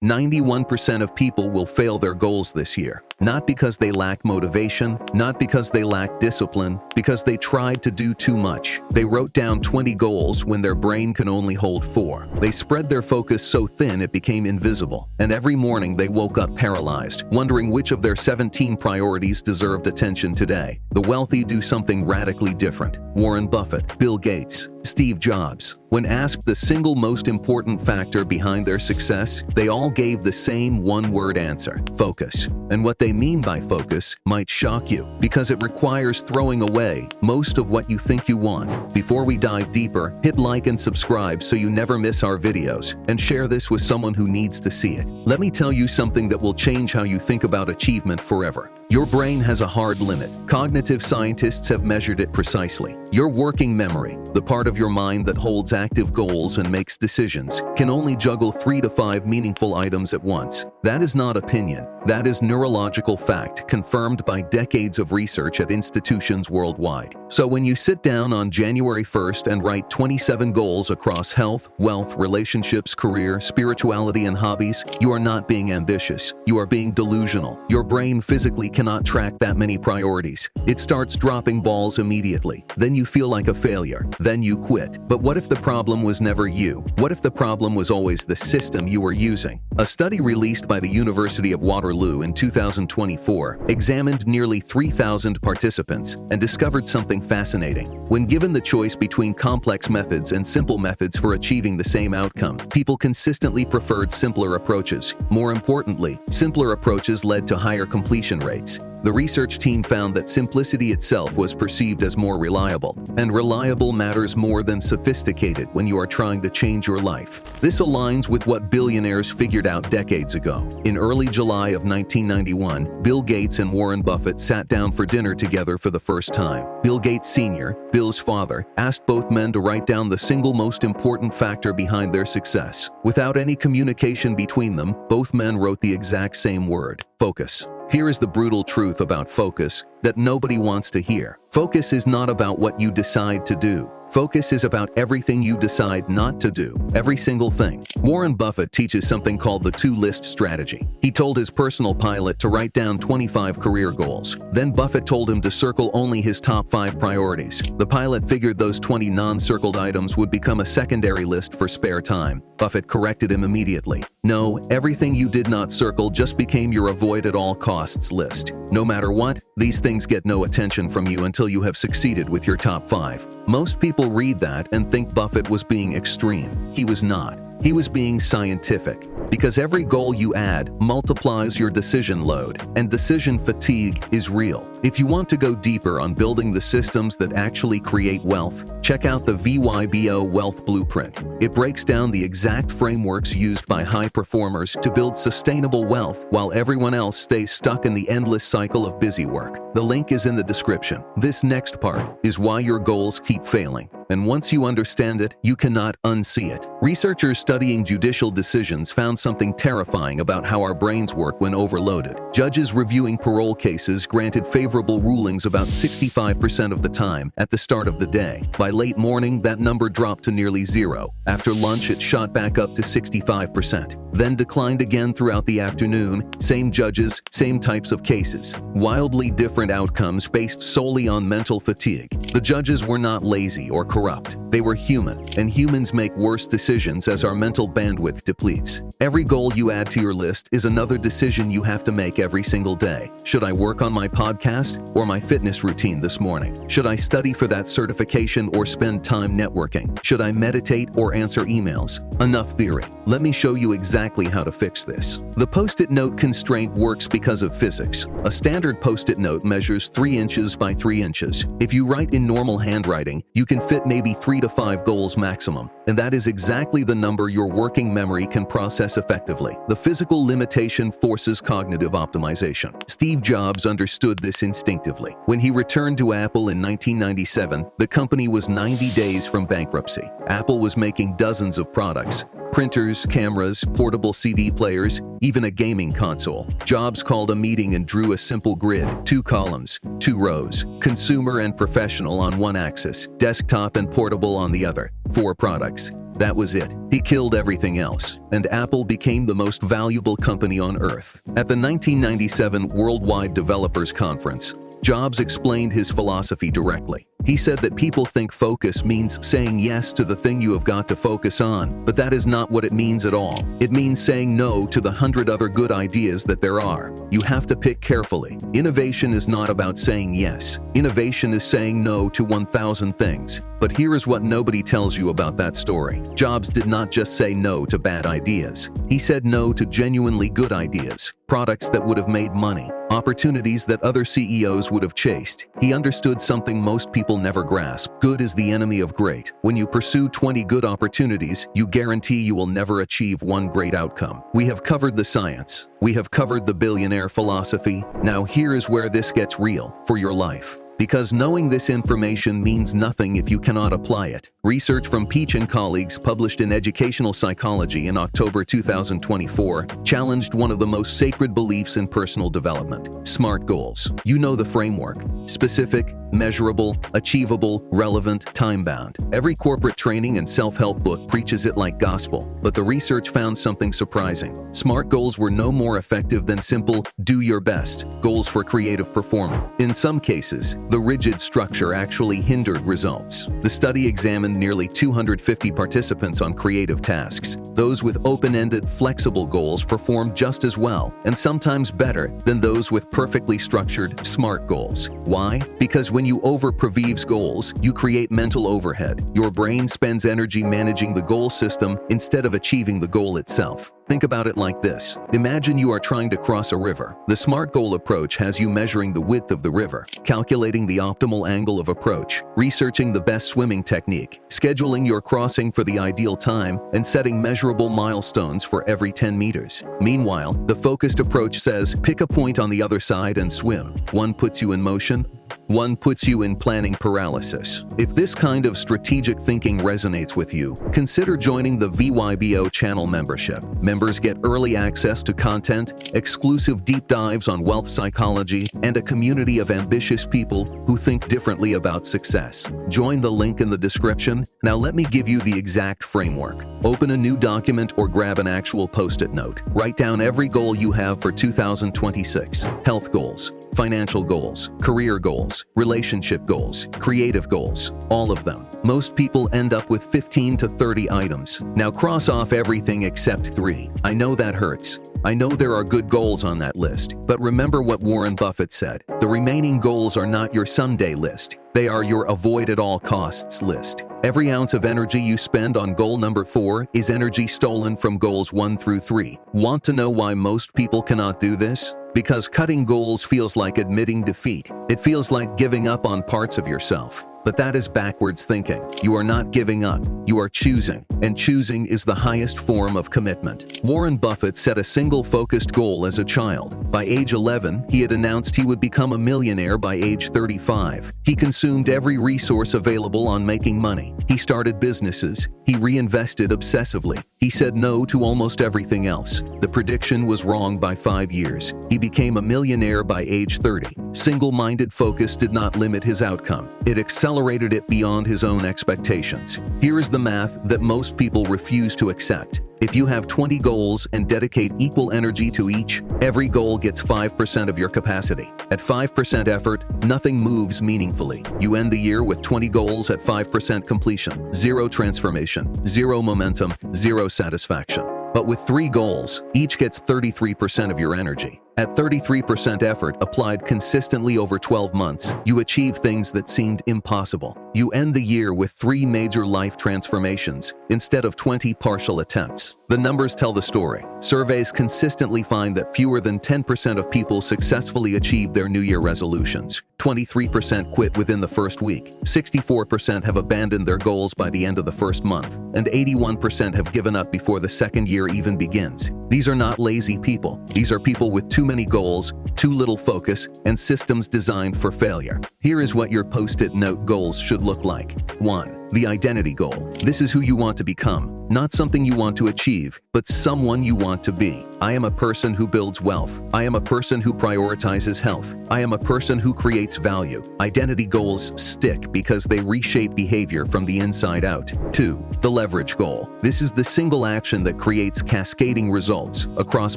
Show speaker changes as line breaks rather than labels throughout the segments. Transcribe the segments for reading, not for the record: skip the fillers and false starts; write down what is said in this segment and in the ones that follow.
91% of people will fail their goals this year. Not because they lack motivation, not because they lack discipline, because they tried to do too much. They wrote down 20 goals when their brain can only hold 4. They spread their focus so thin it became invisible. And every morning they woke up paralyzed, wondering which of their 17 priorities deserved attention today. The wealthy do something radically different. Warren Buffett, Bill Gates, Steve Jobs. When asked the single most important factor behind their success, they all gave the same one-word answer: focus. And what they mean by focus might shock you, because it requires throwing away most of what you think you want. Before we dive deeper, hit like and subscribe so you never miss our videos, and share this with someone who needs to see it. Let me tell you something that will change how you think about achievement forever. Your brain has a hard limit. Cognitive scientists have measured it precisely. Your working memory, the part of your mind that holds active goals and makes decisions, can only juggle 3 to 5 meaningful items at once. That is not opinion. That is neurological fact confirmed by decades of research at institutions worldwide. So when you sit down on January 1st and write 27 goals across health, wealth, relationships, career, spirituality, and hobbies, you are not being ambitious. You are being delusional. Your brain physically cannot track that many priorities. It starts dropping balls immediately. Then you feel like a failure. Then you quit. But what if the problem was never you? What if the problem was always the system you were using? A study released by the University of Waterloo in 2024 examined nearly 3,000 participants and discovered something fascinating. When given the choice between complex methods and simple methods for achieving the same outcome, people consistently preferred simpler approaches. More importantly, simpler approaches led to higher completion rates. The research team found that simplicity itself was perceived as more reliable, and reliable matters more than sophisticated when you are trying to change your life. This aligns with what billionaires figured out decades ago. In early July of 1991, Bill Gates and Warren Buffett sat down for dinner together for the first time. Bill Gates Sr., Bill's father, asked both men to write down the single most important factor behind their success. Without any communication between them, both men wrote the exact same word: focus. Here is the brutal truth about focus that nobody wants to hear. Focus is not about what you decide to do. Focus is about everything you decide not to do, every single thing. Warren Buffett teaches something called the two-list strategy. He told his personal pilot to write down 25 career goals. Then Buffett told him to circle only his top 5 priorities. The pilot figured those 20 non-circled items would become a secondary list for spare time. Buffett corrected him immediately. No, everything you did not circle just became your avoid at all costs list. No matter what, these things get no attention from you until you have succeeded with your top 5. Most people read that and think Buffett was being extreme. He was not. He was being scientific. Because every goal you add multiplies your decision load, and decision fatigue is real. If you want to go deeper on building the systems that actually create wealth, check out the VYBO Wealth Blueprint. It breaks down the exact frameworks used by high performers to build sustainable wealth while everyone else stays stuck in the endless cycle of busy work. The link is in the description. This next part is why your goals keep failing. And once you understand it, you cannot unsee it. Researchers studying judicial decisions found something terrifying about how our brains work when overloaded. Judges reviewing parole cases granted favorable rulings about 65% of the time at the start of the day. By late morning, that number dropped to nearly 0. After lunch, it shot back up to 65%. Then declined again throughout the afternoon. Same judges, same types of cases. Wildly different outcomes based solely on mental fatigue. The judges were not lazy or corrupt. They were human, and humans make worse decisions as our mental bandwidth depletes. Every goal you add to your list is another decision you have to make every single day. Should I work on my podcast or my fitness routine this morning? Should I study for that certification or spend time networking? Should I meditate or answer emails? Enough theory. Let me show you exactly how to fix this. The Post-it note constraint works because of physics. A standard Post-it note measures 3 inches by 3 inches. If you write in normal handwriting, you can fit maybe 3 to 5 goals maximum, and that is exactly the number your working memory can process effectively. The physical limitation forces cognitive optimization. Steve Jobs understood this instinctively. When he returned to Apple in 1997, the company was 90 days from bankruptcy. Apple was making dozens of products: printers, cameras, portable CD players, even a gaming console. Jobs called a meeting and drew a simple grid: 2 columns, 2 rows, consumer and professional on one axis, desktop and portable on the other, 4 products. That was it. He killed everything else, and Apple became the most valuable company on earth. At the 1997 Worldwide Developers Conference, Jobs explained his philosophy directly. He said that people think focus means saying yes to the thing you have got to focus on, but that is not what it means at all. It means saying no to the 100 other good ideas that there are. You have to pick carefully. Innovation is not about saying yes. Innovation is saying no to 1,000 things. But here is what nobody tells you about that story. Jobs did not just say no to bad ideas. He said no to genuinely good ideas, products that would have made money, opportunities that other CEOs would have chased. He understood something most people never grasp. Good is the enemy of great. When you pursue 20 good opportunities, you guarantee you will never achieve one great outcome. We have covered the science. We have covered the billionaire philosophy. Now here is where this gets real for your life. Because knowing this information means nothing if you cannot apply it. Research from Peach and colleagues published in Educational Psychology in October 2024 challenged one of the most sacred beliefs in personal development: SMART goals. You know the framework: specific, measurable, achievable, relevant, time-bound. Every corporate training and self-help book preaches it like gospel, but the research found something surprising. SMART goals were no more effective than simple, do your best goals for creative performance. In some cases, the rigid structure actually hindered results. The study examined nearly 250 participants on creative tasks. Those with open-ended, flexible goals performed just as well, and sometimes better, than those with perfectly structured, SMART goals. Why? Because when you over-preview goals, you create mental overhead. Your brain spends energy managing the goal system instead of achieving the goal itself. Think about it like this. Imagine you are trying to cross a river. The SMART goal approach has you measuring the width of the river, calculating the optimal angle of approach, researching the best swimming technique, scheduling your crossing for the ideal time, and setting measurable milestones for every 10 meters. Meanwhile, the focused approach says, pick a point on the other side and swim. One puts you in motion, one puts you in planning paralysis. If this kind of strategic thinking resonates with you, consider joining the VYBO channel membership. Members get early access to content, exclusive deep dives on wealth psychology, and a community of ambitious people who think differently about success. Join the link in the description. Now let me give you the exact framework. Open a new document or grab an actual post-it note. Write down every goal you have for 2026. Health goals, financial goals, career goals, relationship goals, creative goals, all of them. Most people end up with 15 to 30 items. Now cross off everything except 3. I know that hurts. I know there are good goals on that list, but remember what Warren Buffett said. The remaining goals are not your someday list. They are your avoid at all costs list. Every ounce of energy you spend on goal number 4 is energy stolen from goals 1 through 3. Want to know why most people cannot do this? Because cutting goals feels like admitting defeat. It feels like giving up on parts of yourself. But that is backwards thinking. You are not giving up, you are choosing, and choosing is the highest form of commitment. Warren Buffett set a single focused goal as a child. By age 11, he had announced he would become a millionaire by age 35. He consumed every resource available on making money. He started businesses. He reinvested obsessively. He said no to almost everything else. The prediction was wrong by 5 years. He became a millionaire by age 30. Single-minded focus did not limit his outcome. It accelerated it beyond his own expectations. Here is the math that most people refuse to accept. If you have 20 goals and dedicate equal energy to each, every goal gets 5% of your capacity. At 5% effort, nothing moves meaningfully. You end the year with 20 goals at 5% completion, 0 transformation, 0 momentum, 0 satisfaction. But with 3 goals, each gets 33% of your energy. At 33% effort applied consistently over 12 months, you achieve things that seemed impossible. You end the year with 3 major life transformations instead of 20 partial attempts. The numbers tell the story. Surveys consistently find that fewer than 10% of people successfully achieve their New Year resolutions. 23% quit within the first week. 64% have abandoned their goals by the end of the first month. And 81% have given up before the second year even begins. These are not lazy people. These are people with too many goals, too little focus, and systems designed for failure. Here is what your post-it note goals should look like. 1. The identity goal. This is who you want to become. not something you want to achieve, but someone you want to be. I am a person who builds wealth. I am a person who prioritizes health. I am a person who creates value. Identity goals stick because they reshape behavior from the inside out. 2. The leverage goal. This is the single action that creates cascading results across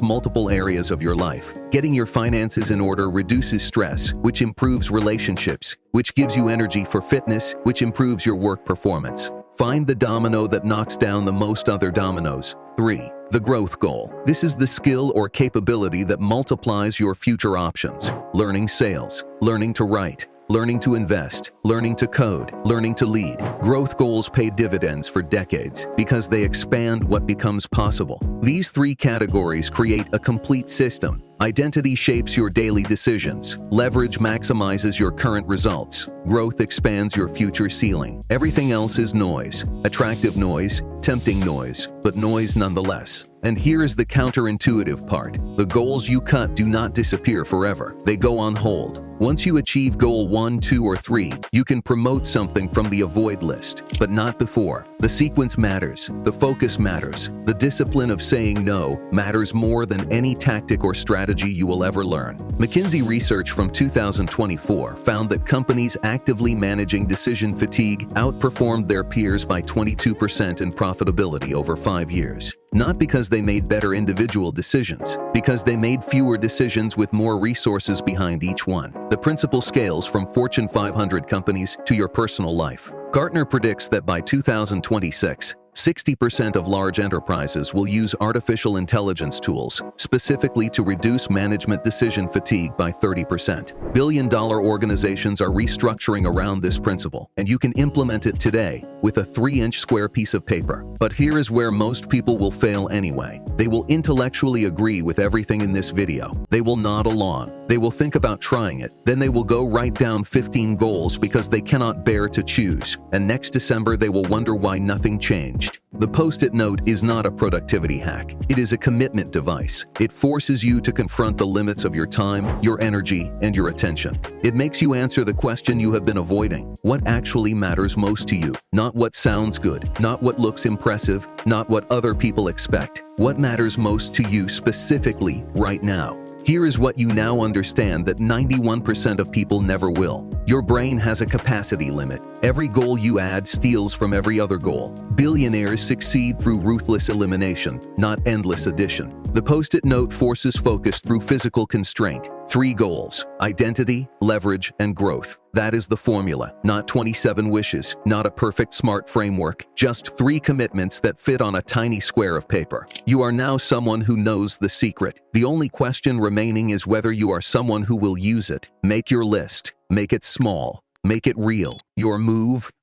multiple areas of your life. Getting your finances in order reduces stress, which improves relationships, which gives you energy for fitness, which improves your work performance. Find the domino that knocks down the most other dominoes. 3. The growth goal. This is the skill or capability that multiplies your future options. Learning sales, learning to write, learning to invest, learning to code, learning to lead. Growth goals pay dividends for decades because they expand what becomes possible. These 3 categories create a complete system. Identity shapes your daily decisions. Leverage maximizes your current results. Growth expands your future ceiling. Everything else is noise. Attractive noise, tempting noise, but noise nonetheless. And here's the counterintuitive part. The goals you cut do not disappear forever. They go on hold. Once you achieve goal 1, 2, or 3, you can promote something from the avoid list, but not before. The sequence matters. The focus matters. The discipline of saying no matters more than any tactic or strategy you will ever learn. McKinsey research from 2024 found that companies actively managing decision fatigue outperformed their peers by 22% in profitability over 5 years. Not because they made better individual decisions, because they made fewer decisions with more resources behind each one. The principle scales from Fortune 500 companies to your personal life. Gartner predicts that by 2026, 60% of large enterprises will use artificial intelligence tools, specifically to reduce management decision fatigue by 30%. Billion-dollar organizations are restructuring around this principle, and you can implement it today with a 3-inch square piece of paper. But here is where most people will fail anyway. They will intellectually agree with everything in this video. They will nod along. They will think about trying it. Then they will go write down 15 goals because they cannot bear to choose. And next December, they will wonder why nothing changed. The Post-it note is not a productivity hack. It is a commitment device. It forces you to confront the limits of your time, your energy, and your attention. It makes you answer the question you have been avoiding. What actually matters most to you? Not what sounds good, not what looks impressive, not what other people expect. What matters most to you specifically right now? Here is what you now understand that 91% of people never will. Your brain has a capacity limit. Every goal you add steals from every other goal. Billionaires succeed through ruthless elimination, not endless addition. The Post-it note forces focus through physical constraint. 3 goals: identity, leverage, and growth. That is the formula. Not 27 wishes, not a perfect smart framework, just 3 commitments that fit on a tiny square of paper. You are now someone who knows the secret. The only question remaining is whether you are someone who will use it. Make your list. Make it small. Make it real. Your move,